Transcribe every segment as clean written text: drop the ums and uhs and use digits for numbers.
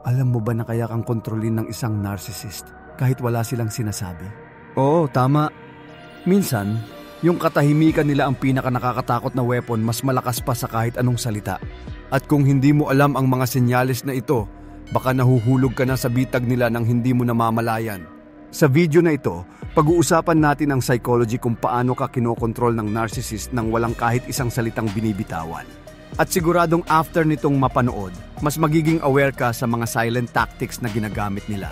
Alam mo ba na kaya kang kontrolin ng isang narcissist kahit wala silang sinasabi? Oo, tama. Minsan, yung katahimikan nila ang pinaka nakakatakot na weapon, mas malakas pa sa kahit anong salita. At kung hindi mo alam ang mga senyales na ito, baka nahuhulog ka na sa bitag nila nang hindi mo namamalayan. Sa video na ito, pag-uusapan natin ang psychology kung paano ka kinokontrol ng narcissist nang walang kahit isang salitang binibitawan. At siguradong after nitong mapanood, mas magiging aware ka sa mga silent tactics na ginagamit nila.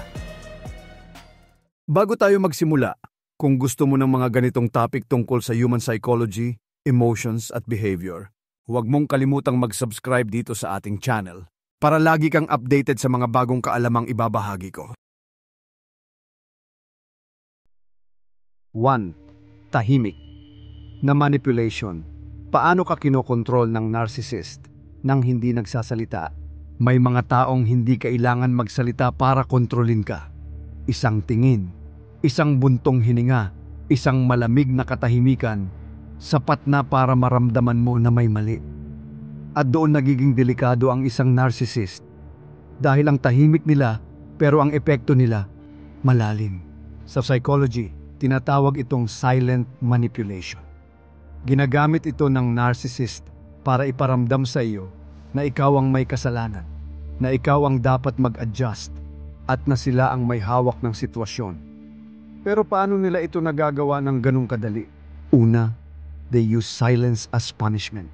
Bago tayo magsimula, kung gusto mo ng mga ganitong topic tungkol sa human psychology, emotions at behavior, huwag mong kalimutang mag-subscribe dito sa ating channel para lagi kang updated sa mga bagong kaalamang ibabahagi ko. 1. Tahimik na manipulation. Paano ka kinokontrol ng narcissist nang hindi nagsasalita? May mga taong hindi kailangan magsalita para kontrolin ka. Isang tingin, isang buntong hininga, isang malamig na katahimikan, sapat na para maramdaman mo na may mali. At doon nagiging delikado ang isang narcissist dahil ang tahimik nila pero ang epekto nila malalim. Sa psychology, tinatawag itong silent manipulation. Ginagamit ito ng narcissist para iparamdam sa iyo na ikaw ang may kasalanan, na ikaw ang dapat mag-adjust, at na sila ang may hawak ng sitwasyon. Pero paano nila ito nagagawa ng ganung kadali? Una, they use silence as punishment.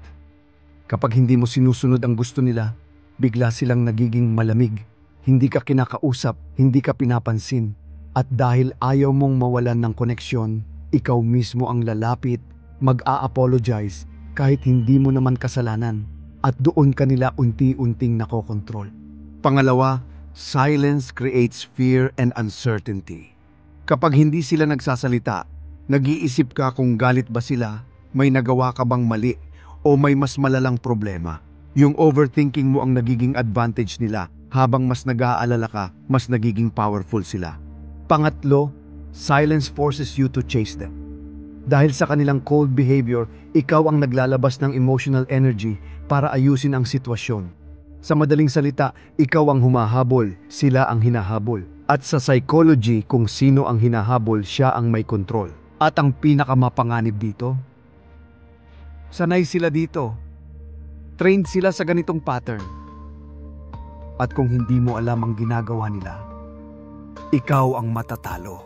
Kapag hindi mo sinusunod ang gusto nila, bigla silang nagiging malamig, hindi ka kinakausap, hindi ka pinapansin, at dahil ayaw mong mawalan ng koneksyon, ikaw mismo ang lalapit, mag-a-apologize kahit hindi mo naman kasalanan, at doon ka nila unti-unting nakokontrol. Pangalawa, silence creates fear and uncertainty. Kapag hindi sila nagsasalita, nag-iisip ka kung galit ba sila, may nagawa ka bang mali, o may mas malalang problema. Yung overthinking mo ang nagiging advantage nila, habang mas nag-aalala ka, mas nagiging powerful sila. Pangatlo, silence forces you to chase them. Dahil sa kanilang cold behavior, ikaw ang naglalabas ng emotional energy para ayusin ang sitwasyon. Sa madaling salita, ikaw ang humahabol, sila ang hinahabol. At sa psychology, kung sino ang hinahabol, siya ang may control. At ang pinakamapanganib dito, sanay sila dito. Trained sila sa ganitong pattern. At kung hindi mo alam ang ginagawa nila, ikaw ang matatalo.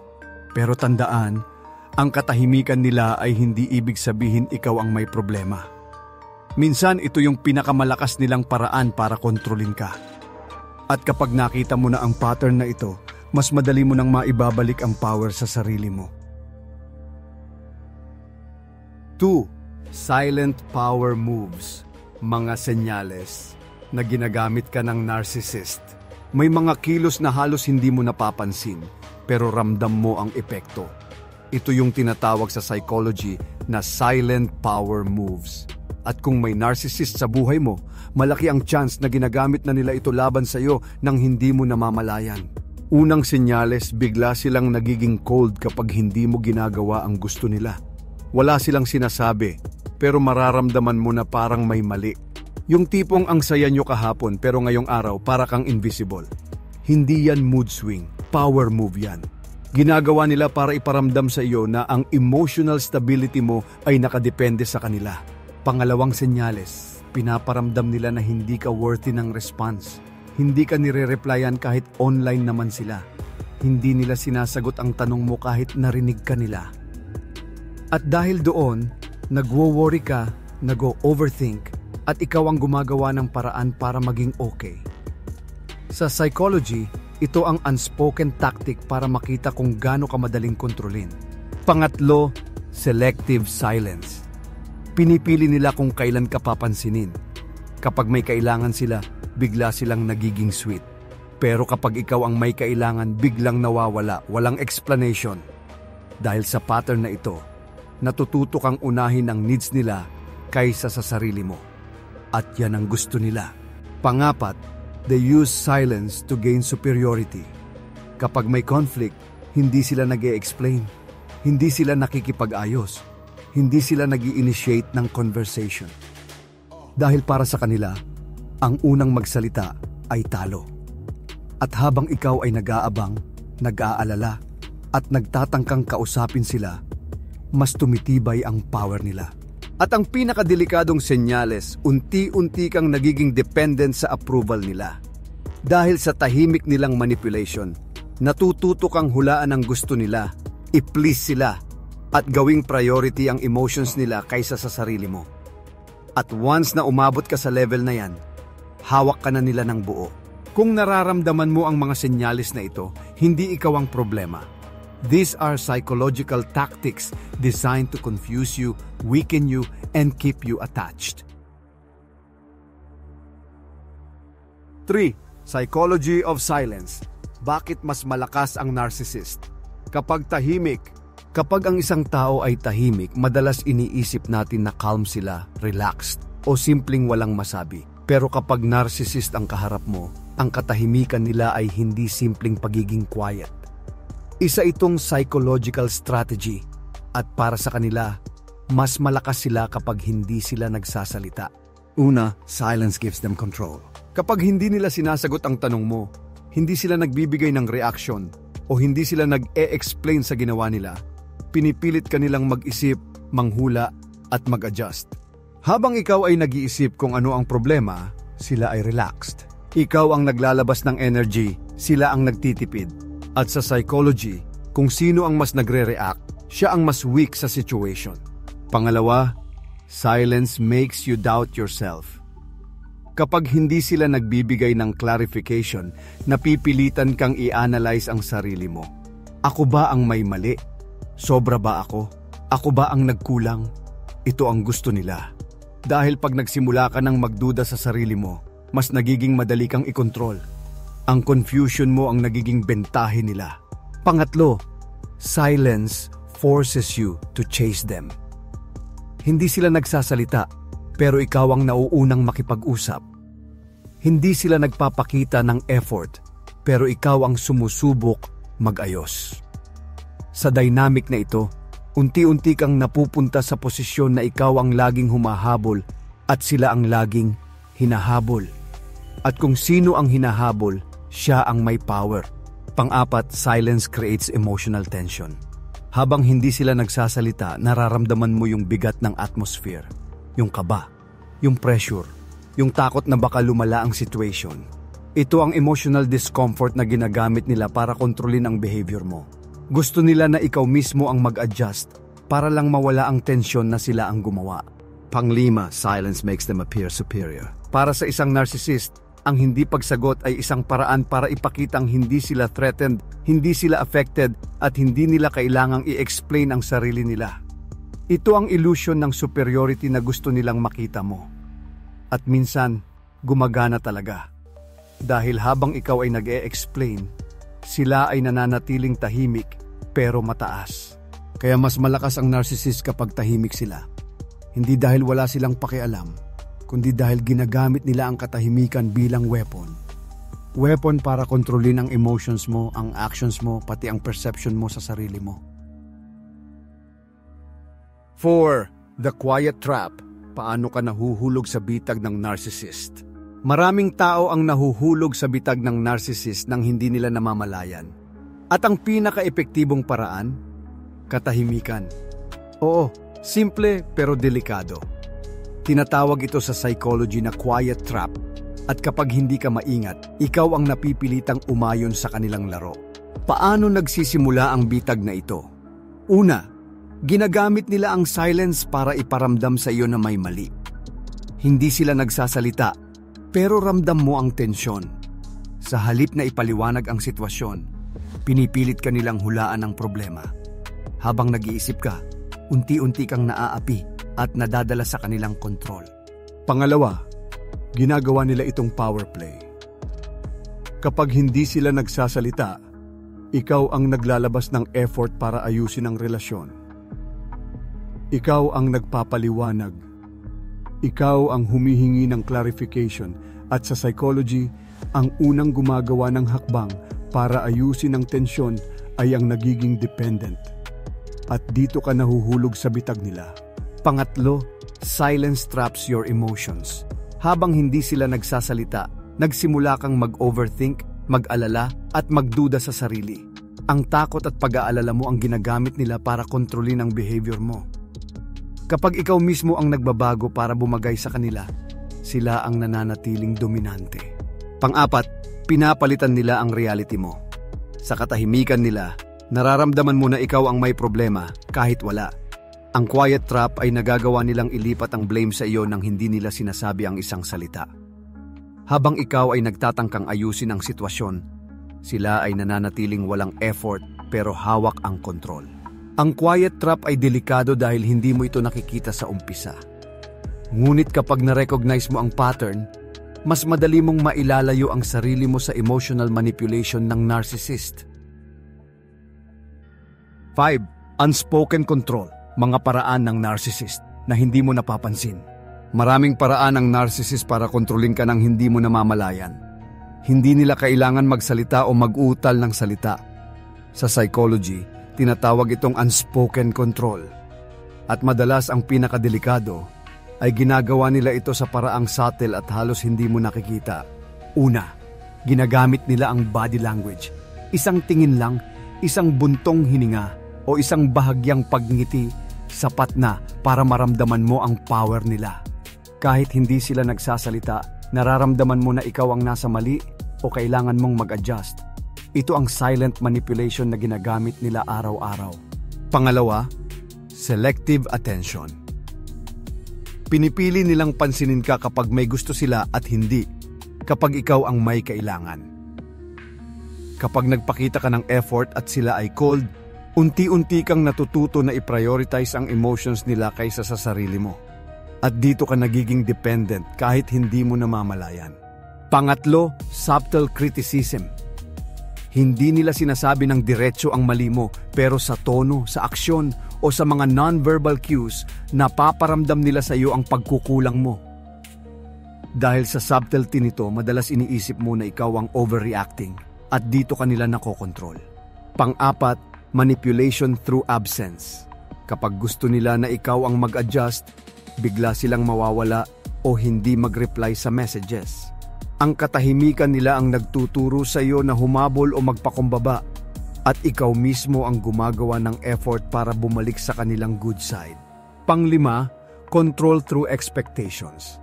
Pero tandaan, ang katahimikan nila ay hindi ibig sabihin ikaw ang may problema. Minsan ito yung pinakamalakas nilang paraan para kontrolin ka. At kapag nakita mo na ang pattern na ito, mas madali mo nang maibabalik ang power sa sarili mo. 2. Silent power moves. Mga senyales na ginagamit ka ng narcissist. May mga kilos na halos hindi mo napapansin, pero ramdam mo ang epekto. Ito yung tinatawag sa psychology na silent power moves. At kung may narcissist sa buhay mo, malaki ang chance na ginagamit na nila ito laban sa iyo nang hindi mo namamalayan. Unang senyales, bigla silang nagiging cold kapag hindi mo ginagawa ang gusto nila. Wala silang sinasabi, pero mararamdaman mo na parang may mali. Yung tipong ang saya nyo kahapon pero ngayong araw para kang invisible. Hindi yan mood swing, power move yan. Ginagawa nila para iparamdam sa iyo na ang emotional stability mo ay nakadepende sa kanila. Pangalawang senyales, pinaparamdam nila na hindi ka worthy ng response. Hindi ka nire-replyan kahit online naman sila. Hindi nila sinasagot ang tanong mo kahit narinig ka nila. At dahil doon, nagwo-worry ka, nag-overthink, at ikaw ang gumagawa ng paraan para maging okay. Sa psychology, ito ang unspoken tactic para makita kung gaano ka madaling kontrolin. Pangatlo, selective silence. Pinipili nila kung kailan ka papansinin. Kapag may kailangan sila, bigla silang nagiging sweet. Pero kapag ikaw ang may kailangan, biglang nawawala, walang explanation. Dahil sa pattern na ito, natututo kang unahin ang needs nila kaysa sa sarili mo. At yan ang gusto nila. Pangapat, they use silence to gain superiority. Kapag may conflict, hindi sila nag-e-explain. Hindi sila nakikipag-ayos. Hindi sila nag-i-initiate ng conversation. Dahil para sa kanila, ang unang magsalita ay talo. At habang ikaw ay nag-aabang, nag-aalala, at nagtatangkang kausapin sila, mas tumitibay ang power nila. At ang pinakadelikadong senyales, unti-unti kang nagiging dependent sa approval nila. Dahil sa tahimik nilang manipulation, natututo kang hulaan ang gusto nila, i-please sila, at gawing priority ang emotions nila kaysa sa sarili mo. At once na umabot ka sa level na yan, hawak ka na nila ng buo. Kung nararamdaman mo ang mga senyales na ito, hindi ikaw ang problema. These are psychological tactics designed to confuse you, weaken you, and keep you attached. 3. Psychology of silence. Bakit mas malakas ang narcissist? Kapag ang isang tao ay tahimik, madalas iniisip natin na calm sila, relaxed, o simpleng walang masabi. Pero kapag narcissist ang kaharap mo, ang katahimikan nila ay hindi simpleng pagiging quiet. Isa itong psychological strategy at para sa kanila, mas malakas sila kapag hindi sila nagsasalita. Una, silence gives them control. Kapag hindi nila sinasagot ang tanong mo, hindi sila nagbibigay ng reaction o hindi sila nag-e-explain sa ginawa nila, pinipilit ka nilang mag-isip, manghula at mag-adjust. Habang ikaw ay nag-iisip kung ano ang problema, sila ay relaxed. Ikaw ang naglalabas ng energy, sila ang nagtitipid. At sa psychology, kung sino ang mas nagre-react, siya ang mas weak sa situation. Pangalawa, silence makes you doubt yourself. Kapag hindi sila nagbibigay ng clarification, napipilitan kang i-analyze ang sarili mo. Ako ba ang may mali? Sobra ba ako? Ako ba ang nagkulang? Ito ang gusto nila. Dahil pag nagsimula ka ng magduda sa sarili mo, mas nagiging madali kang ikontrol. Ang confusion mo ang nagiging bentahe nila. Pangatlo, silence forces you to chase them. Hindi sila nagsasalita, pero ikaw ang nauunang makipag-usap. Hindi sila nagpapakita ng effort, pero ikaw ang sumusubok mag-ayos. Sa dynamic na ito, unti-unti kang napupunta sa posisyon na ikaw ang laging humahabol at sila ang laging hinahabol. At kung sino ang hinahabol, siya ang may power. Pang-apat, silence creates emotional tension. Habang hindi sila nagsasalita, nararamdaman mo yung bigat ng atmosphere, yung kaba, yung pressure, yung takot na baka lumala ang situation. Ito ang emotional discomfort na ginagamit nila para kontrolin ang behavior mo. Gusto nila na ikaw mismo ang mag-adjust para lang mawala ang tensyon na sila ang gumawa. Panglima, silence makes them appear superior. Para sa isang narcissist, ang hindi pagsagot ay isang paraan para ipakitang hindi sila threatened, hindi sila affected, at hindi nila kailangang i-explain ang sarili nila. Ito ang illusion ng superiority na gusto nilang makita mo. At minsan, gumagana talaga. Dahil habang ikaw ay nag-e-explain, sila ay nananatiling tahimik pero mataas. Kaya mas malakas ang narcissist kapag tahimik sila. Hindi dahil wala silang pakialam, kundi dahil ginagamit nila ang katahimikan bilang weapon. Weapon para kontrolin ang emotions mo, ang actions mo, pati ang perception mo sa sarili mo. 4. The quiet trap. Paano ka nahuhulog sa bitag ng narcissist? Maraming tao ang nahuhulog sa bitag ng narcissist nang hindi nila namamalayan. At ang pinaka-epektibong paraan? Katahimikan. Oo, simple pero delikado. Tinatawag ito sa psychology na quiet trap, at kapag hindi ka maingat, ikaw ang napipilitang umayon sa kanilang laro. Paano nagsisimula ang bitag na ito? Una, ginagamit nila ang silence para iparamdam sa iyo na may mali. Hindi sila nagsasalita, pero ramdam mo ang tensyon. Sa halip na ipaliwanag ang sitwasyon, pinipilit ka nilang hulaan ang problema. Habang nag-iisip ka, unti-unti kang naaapi at nadadala sa kanilang kontrol. Pangalawa, ginagawa nila itong power play. Kapag hindi sila nagsasalita, ikaw ang naglalabas ng effort para ayusin ang relasyon. Ikaw ang nagpapaliwanag. Ikaw ang humihingi ng clarification, at sa psychology, ang unang gumagawa ng hakbang para ayusin ang tensyon ay ang nagiging dependent. At dito ka nahuhulog sa bitag nila. Pangatlo, silence traps your emotions. Habang hindi sila nagsasalita, nagsimula kang mag-overthink, mag-alala at magduda sa sarili. Ang takot at pag-aalala mo ang ginagamit nila para kontrolin ang behavior mo. Kapag ikaw mismo ang nagbabago para bumagay sa kanila, sila ang nananatiling dominante. Pang-apat, pinapalitan nila ang reality mo. Sa katahimikan nila, nararamdaman mo na ikaw ang may problema kahit wala. Ang quiet trap ay nagagawa nilang ilipat ang blame sa iyo nang hindi nila sinasabi ang isang salita. Habang ikaw ay nagtatangkang ayusin ang sitwasyon, sila ay nananatiling walang effort pero hawak ang kontrol. Ang quiet trap ay delikado dahil hindi mo ito nakikita sa umpisa. Ngunit kapag na-recognize mo ang pattern, mas madali mong mailalayo ang sarili mo sa emotional manipulation ng narcissist. 5. Unspoken control, mga paraan ng narcissist na hindi mo napapansin. Maraming paraan ng narcissist para kontrolin ka ng hindi mo namamalayan. Hindi nila kailangan magsalita o mag-utal ng salita. Sa psychology, tinatawag itong unspoken control. At madalas ang pinakadelikado ay ginagawa nila ito sa paraang subtle at halos hindi mo nakikita. Una, ginagamit nila ang body language. Isang tingin lang, isang buntong hininga o isang bahagyang pagngiti sapat na para maramdaman mo ang power nila. Kahit hindi sila nagsasalita, nararamdaman mo na ikaw ang nasa mali o kailangan mong mag-adjust. Ito ang silent manipulation na ginagamit nila araw-araw. Pangalawa, selective attention. Pinipili nilang pansinin ka kapag may gusto sila at hindi kapag ikaw ang may kailangan. Kapag nagpakita ka ng effort at sila ay cold, unti-unti kang natututo na i-prioritize ang emotions nila kaysa sa sarili mo. At dito ka nagiging dependent kahit hindi mo namamalayan. Pangatlo, subtle criticism. Hindi nila sinasabi ng diretso ang mali mo, pero sa tono, sa aksyon, o sa mga non-verbal cues, napaparamdam nila sa iyo ang pagkukulang mo. Dahil sa subtlety nito, madalas iniisip mo na ikaw ang overreacting at dito ka nila nakokontrol. Pang-apat, manipulation through absence. Kapag gusto nila na ikaw ang mag-adjust, bigla silang mawawala o hindi mag-reply sa messages. Ang katahimikan nila ang nagtuturo sa iyo na humabol o magpakumbaba at ikaw mismo ang gumagawa ng effort para bumalik sa kanilang good side. Panglima, control through expectations.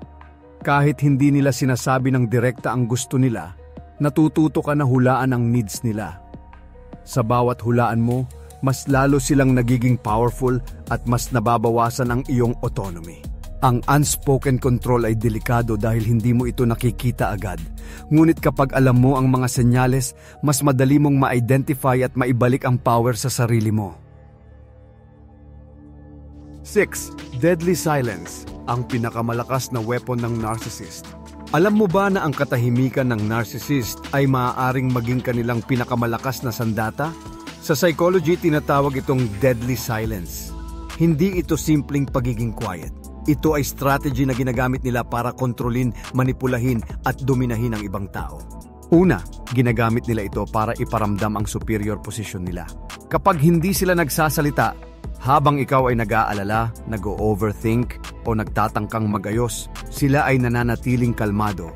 Kahit hindi nila sinasabi ng direkta ang gusto nila, natututo ka na hulaan ang needs nila. Sa bawat hulaan mo, mas lalo silang nagiging powerful at mas nababawasan ang iyong autonomy. Ang unspoken control ay delikado dahil hindi mo ito nakikita agad. Ngunit kapag alam mo ang mga senyales, mas madali mong ma-identify at maibalik ang power sa sarili mo. 6. Deadly silence, ang pinakamalakas na weapon ng narcissist. Alam mo ba na ang katahimikan ng narcissist ay maaaring maging kanilang pinakamalakas na sandata? Sa psychology, tinatawag itong deadly silence. Hindi ito simpleng pagiging quiet. Ito ay strategy na ginagamit nila para kontrolin, manipulahin at dominahin ang ibang tao. Una, ginagamit nila ito para iparamdam ang superior position nila. Kapag hindi sila nagsasalita, habang ikaw ay nag-aalala, nag-overthink o nagtatangkang magayos, sila ay nananatiling kalmado.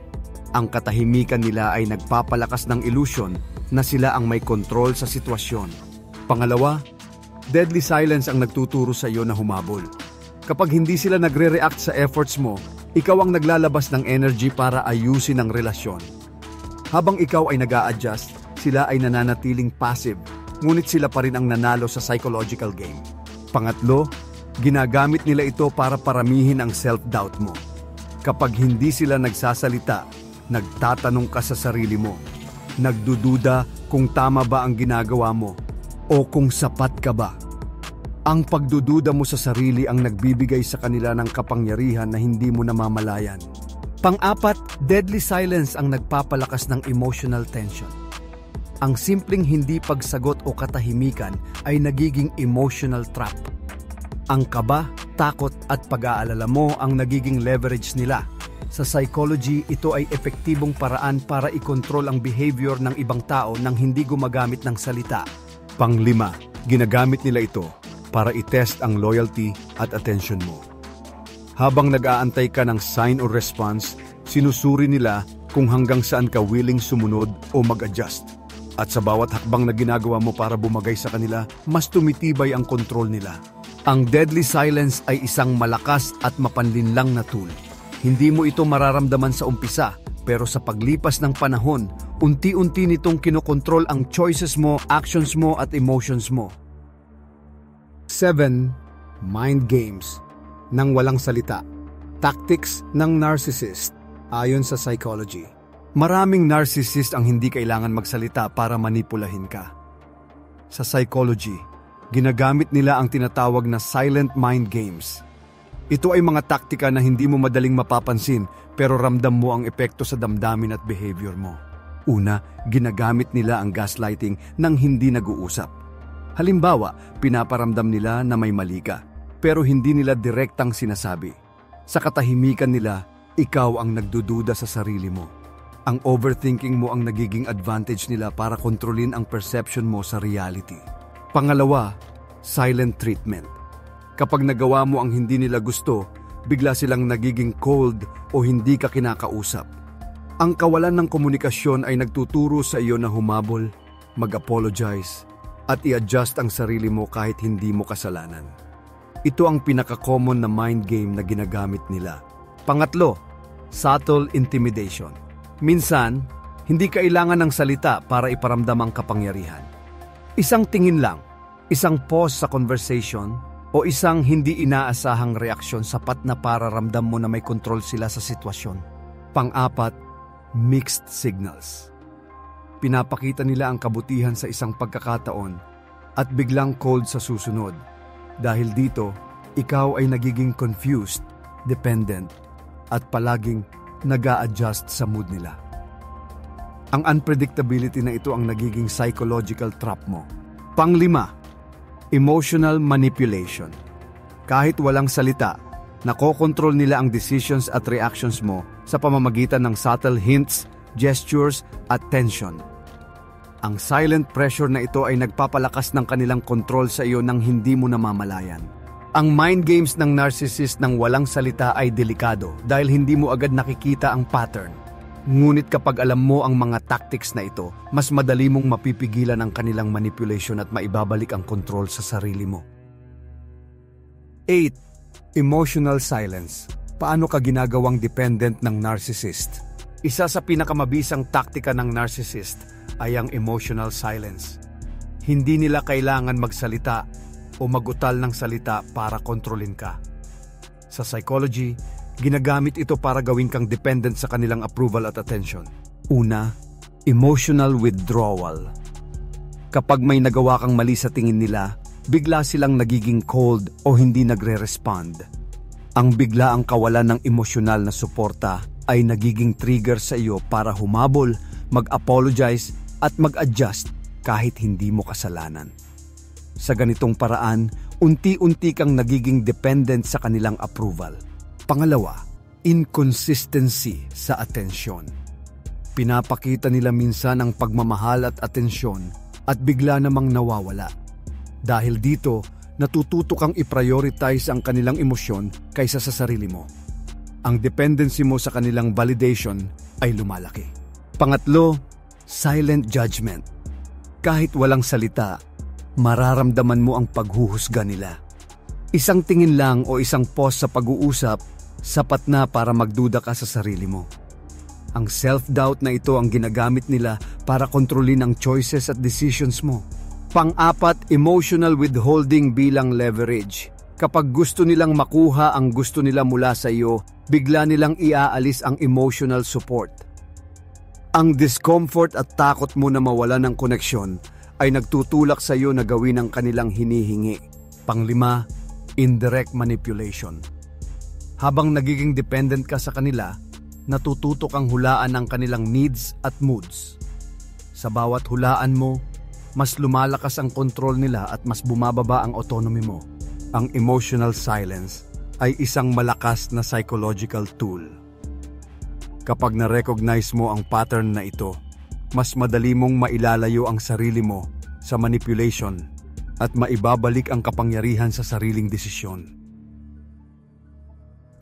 Ang katahimikan nila ay nagpapalakas ng illusion na sila ang may control sa sitwasyon. Pangalawa, deadly silence ang nagtuturo sa iyo na humabol. Kapag hindi sila nagre-react sa efforts mo, ikaw ang naglalabas ng energy para ayusin ang relasyon. Habang ikaw ay nag-a-adjust, sila ay nananatiling passive, ngunit sila pa rin ang nanalo sa psychological game. Pangatlo, ginagamit nila ito para paramihin ang self-doubt mo. Kapag hindi sila nagsasalita, nagtatanong ka sa sarili mo. Nagdududa kung tama ba ang ginagawa mo o kung sapat ka ba. Ang pagdududa mo sa sarili ang nagbibigay sa kanila ng kapangyarihan na hindi mo namamalayan. Pang-apat, deadly silence ang nagpapalakas ng emotional tension. Ang simpleng hindi pagsagot o katahimikan ay nagiging emotional trap. Ang kaba, takot at pag-aalala mo ang nagiging leverage nila. Sa psychology, ito ay epektibong paraan para ikontrol ang behavior ng ibang tao nang hindi gumagamit ng salita. Panglima, ginagamit nila ito para i-test ang loyalty at attention mo. Habang nag-aantay ka ng sign or response, sinusuri nila kung hanggang saan ka willing sumunod o mag-adjust. At sa bawat hakbang na ginagawa mo para bumagay sa kanila, mas tumitibay ang kontrol nila. Ang deadly silence ay isang malakas at mapanlinlang na tool. Hindi mo ito mararamdaman sa umpisa, pero sa paglipas ng panahon, unti-unti nitong kinokontrol ang choices mo, actions mo at emotions mo. 7. Mind games ng walang salita. Tactics ng narcissist ayon sa psychology. Maraming narcissist ang hindi kailangan magsalita para manipulahin ka. Sa psychology, ginagamit nila ang tinatawag na silent mind games. Ito ay mga taktika na hindi mo madaling mapapansin pero ramdam mo ang epekto sa damdamin at behavior mo. Una, ginagamit nila ang gaslighting nang hindi nag-uusap. Halimbawa, pinaparamdam nila na may mali ka, pero hindi nila direktang sinasabi. Sa katahimikan nila, ikaw ang nagdududa sa sarili mo. Ang overthinking mo ang nagiging advantage nila para kontrolin ang perception mo sa reality. Pangalawa, silent treatment. Kapag nagawa mo ang hindi nila gusto, bigla silang nagiging cold o hindi ka kinakausap. Ang kawalan ng komunikasyon ay nagtuturo sa iyo na humabol, mag-apologize, at i-adjust ang sarili mo kahit hindi mo kasalanan. Ito ang pinaka-common na mind game na ginagamit nila. Pangatlo, subtle intimidation. Minsan, hindi kailangan ng salita para iparamdam ang kapangyarihan. Isang tingin lang, isang pause sa conversation, o isang hindi inaasahang reaksyon sapat na para ramdam mo na may kontrol sila sa sitwasyon. Pang-apat, mixed signals. Pinapakita nila ang kabutihan sa isang pagkakataon at biglang cold sa susunod. Dahil dito, ikaw ay nagiging confused, dependent, at palaging nag-a-adjust sa mood nila. Ang unpredictability na ito ang nagiging psychological trap mo. Panglima, emotional manipulation. Kahit walang salita, nakokontrol nila ang decisions at reactions mo sa pamamagitan ng subtle hints, gestures at tension. Ang silent pressure na ito ay nagpapalakas ng kanilang kontrol sa iyo nang hindi mo namamalayan. Ang mind games ng narcissist ng walang salita ay delikado dahil hindi mo agad nakikita ang pattern. Ngunit kapag alam mo ang mga tactics na ito, mas madali mong mapipigilan ang kanilang manipulation at maibabalik ang kontrol sa sarili mo. 8. Emotional silence. Paano ka ginagawang dependent ng narcissist? Isa sa pinakamabisang taktika ng narcissist ay ang emotional silence. Hindi nila kailangan magsalita o magutal ng salita para kontrolin ka. Sa psychology, ginagamit ito para gawin kang dependent sa kanilang approval at attention. Una, emotional withdrawal. Kapag may nagawa kang mali sa tingin nila, bigla silang nagiging cold o hindi nagre-respond. Ang biglaang kawalan ng emosyonal na suporta ay nagiging trigger sa iyo para humabol, mag-apologize at mag-adjust kahit hindi mo kasalanan. Sa ganitong paraan, unti-unti kang nagiging dependent sa kanilang approval. Pangalawa, inconsistency sa atensyon. Pinapakita nila minsan ang pagmamahal at atensyon at bigla namang nawawala. Dahil dito, natututo kang i-prioritize ang kanilang emosyon kaysa sa sarili mo. Ang dependency mo sa kanilang validation ay lumalaki. Pangatlo, silent judgment. Kahit walang salita, mararamdaman mo ang paghuhusga nila. Isang tingin lang o isang pause sa pag-uusap, sapat na para magduda ka sa sarili mo. Ang self-doubt na ito ang ginagamit nila para kontrolin ang choices at decisions mo. Pang-apat, emotional withholding bilang leverage. Kapag gusto nilang makuha ang gusto nila mula sa iyo, bigla nilang iaalis ang emotional support. Ang discomfort at takot mo na mawala ng koneksyon ay nagtutulak sa iyo na gawin ang kanilang hinihingi. Panglima, indirect manipulation. Habang nagiging dependent ka sa kanila, natututo kang hulaan ang kanilang needs at moods. Sa bawat hulaan mo, mas lumalakas ang kontrol nila at mas bumababa ang autonomy mo. Ang emotional silence ay isang malakas na psychological tool. Kapag na-recognize mo ang pattern na ito, mas madali mong mailalayo ang sarili mo sa manipulation at maibabalik ang kapangyarihan sa sariling desisyon.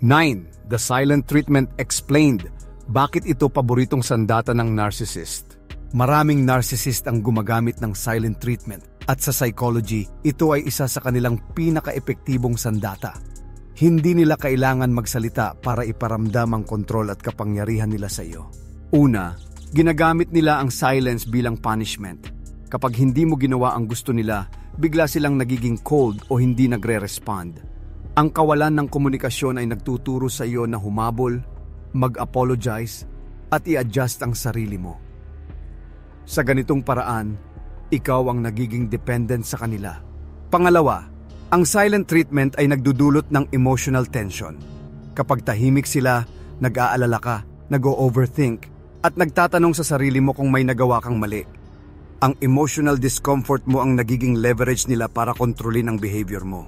9. The silent treatment explained Bakit ito paboritong sandata ng narcissist? Maraming narcissist ang gumagamit ng silent treatment at sa psychology, ito ay isa sa kanilang pinaka-epektibong sandata. Hindi nila kailangan magsalita para iparamdam ang kontrol at kapangyarihan nila sa iyo. Una, ginagamit nila ang silence bilang punishment. Kapag hindi mo ginawa ang gusto nila, bigla silang nagiging cold o hindi nagre-respond. Ang kawalan ng komunikasyon ay nagtuturo sa iyo na humabol, mag-apologize, at i-adjust ang sarili mo. Sa ganitong paraan, ikaw ang nagiging dependent sa kanila. Pangalawa, ang silent treatment ay nagdudulot ng emotional tension. Kapag tahimik sila, nag-aalala ka, nag-overthink, at nagtatanong sa sarili mo kung may nagawa kang mali. Ang emotional discomfort mo ang nagiging leverage nila para kontrolin ang behavior mo.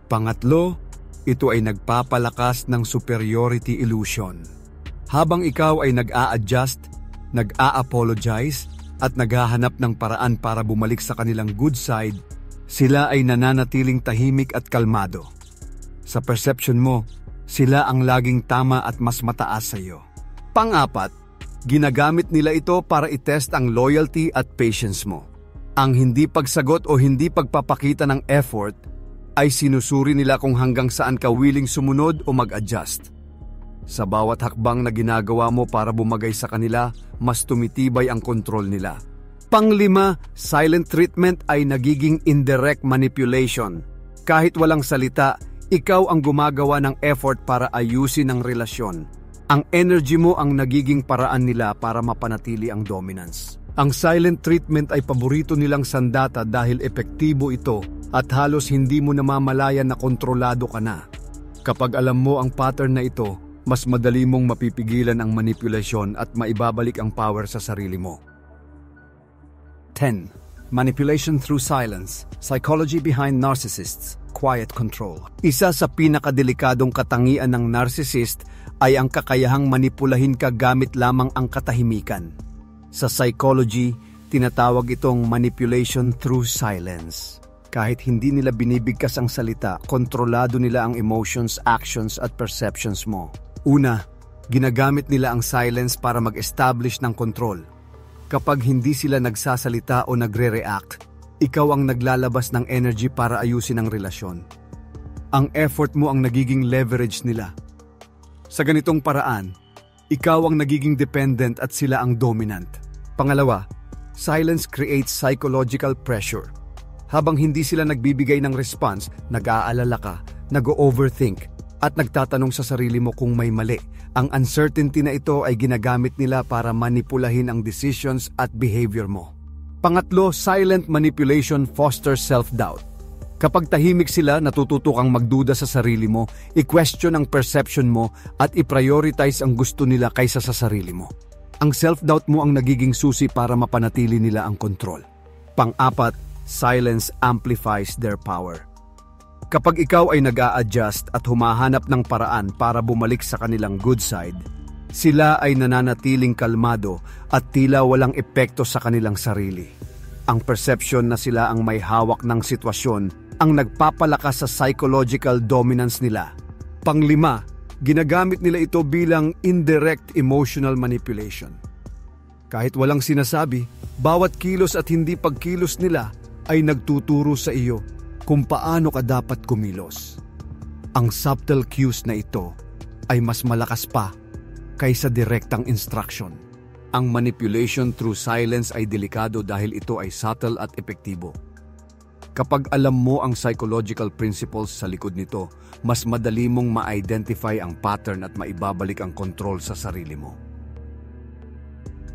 Pangatlo, ito ay nagpapalakas ng superiority illusion. Habang ikaw ay nag-a-adjust, nag-a-apologize, at naghahanap ng paraan para bumalik sa kanilang good side, sila ay nananatiling tahimik at kalmado. Sa perception mo, sila ang laging tama at mas mataas sa iyo. Pang-apat, ginagamit nila ito para i-test ang loyalty at patience mo. Ang hindi pagsagot o hindi pagpapakita ng effort ay sinusuri nila kung hanggang saan ka willing sumunod o mag-adjust. Sa bawat hakbang na ginagawa mo para bumagay sa kanila, mas tumitibay ang kontrol nila. Panglima, silent treatment ay nagiging indirect manipulation. Kahit walang salita, ikaw ang gumagawa ng effort para ayusin ang relasyon. Ang energy mo ang nagiging paraan nila para mapanatili ang dominance. Ang silent treatment ay paborito nilang sandata dahil epektibo ito at halos hindi mo namamalayan na kontrolado ka na. Kapag alam mo ang pattern na ito, mas madali mong mapipigilan ang manipulasyon at maibabalik ang power sa sarili mo. 10. Manipulation through silence. Psychology behind narcissists. Quiet control. Isa sa pinakadelikadong katangian ng narcissist ay ang kakayahang manipulahin ka gamit lamang ang katahimikan. Sa psychology, tinatawag itong manipulation through silence. Kahit hindi nila binibigkas ang salita, kontrolado nila ang emotions, actions at perceptions mo. Una, ginagamit nila ang silence para mag-establish ng control. Kapag hindi sila nagsasalita o nagre-react, ikaw ang naglalabas ng energy para ayusin ang relasyon. Ang effort mo ang nagiging leverage nila. Sa ganitong paraan, ikaw ang nagiging dependent at sila ang dominant. Pangalawa, silence creates psychological pressure. Habang hindi sila nagbibigay ng response, nag-aalala ka, nag-overthink, at nagtatanong sa sarili mo kung may mali. Ang uncertainty na ito ay ginagamit nila para manipulahin ang decisions at behavior mo. Pangatlo, silent manipulation fosters self-doubt. Kapag tahimik sila, natututo kang magduda sa sarili mo, i-question ang perception mo, at i-prioritize ang gusto nila kaysa sa sarili mo. Ang self-doubt mo ang nagiging susi para mapanatili nila ang kontrol. Pang-apat, silence amplifies their power. Kapag ikaw ay nag-a-adjust at humahanap ng paraan para bumalik sa kanilang good side, sila ay nananatiling kalmado at tila walang epekto sa kanilang sarili. Ang perception na sila ang may hawak ng sitwasyon ang nagpapalakas sa psychological dominance nila. Panglima, ginagamit nila ito bilang indirect emotional manipulation. Kahit walang sinasabi, bawat kilos at hindi pagkilos nila ay nagtuturo sa iyo kung paano ka dapat kumilos. Ang subtle cues na ito ay mas malakas pa kaysa direktang instruction. Ang manipulation through silence ay delikado dahil ito ay subtle at epektibo. Kapag alam mo ang psychological principles sa likod nito, mas madali mong ma-identify ang pattern at maibabalik ang control sa sarili mo.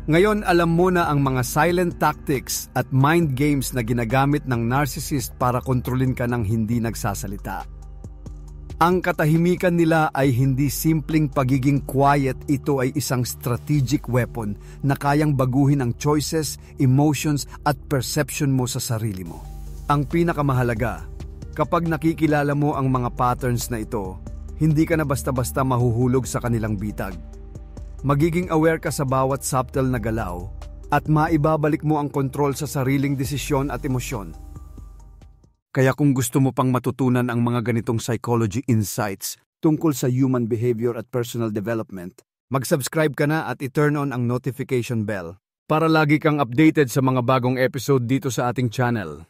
Ngayon alam mo na ang mga silent tactics at mind games na ginagamit ng narcissist para kontrolin ka ng hindi nagsasalita. Ang katahimikan nila ay hindi simpleng pagiging quiet, ito ay isang strategic weapon na kayang baguhin ang choices, emotions at perception mo sa sarili mo. Ang pinakamahalaga, kapag nakikilala mo ang mga patterns na ito, hindi ka na basta-basta mahuhulog sa kanilang bitag. Magiging aware ka sa bawat subtle na galaw at maibabalik mo ang kontrol sa sariling desisyon at emosyon. Kaya kung gusto mo pang matutunan ang mga ganitong psychology insights tungkol sa human behavior at personal development, Mag-subscribe ka na at i-turn on ang notification bell para lagi kang updated sa mga bagong episode dito sa ating channel.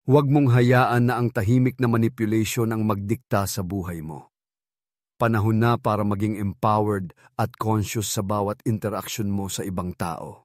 Huwag mong hayaan na ang tahimik na manipulation ang magdikta sa buhay mo. Panahon na para maging empowered at conscious sa bawat interaction mo sa ibang tao.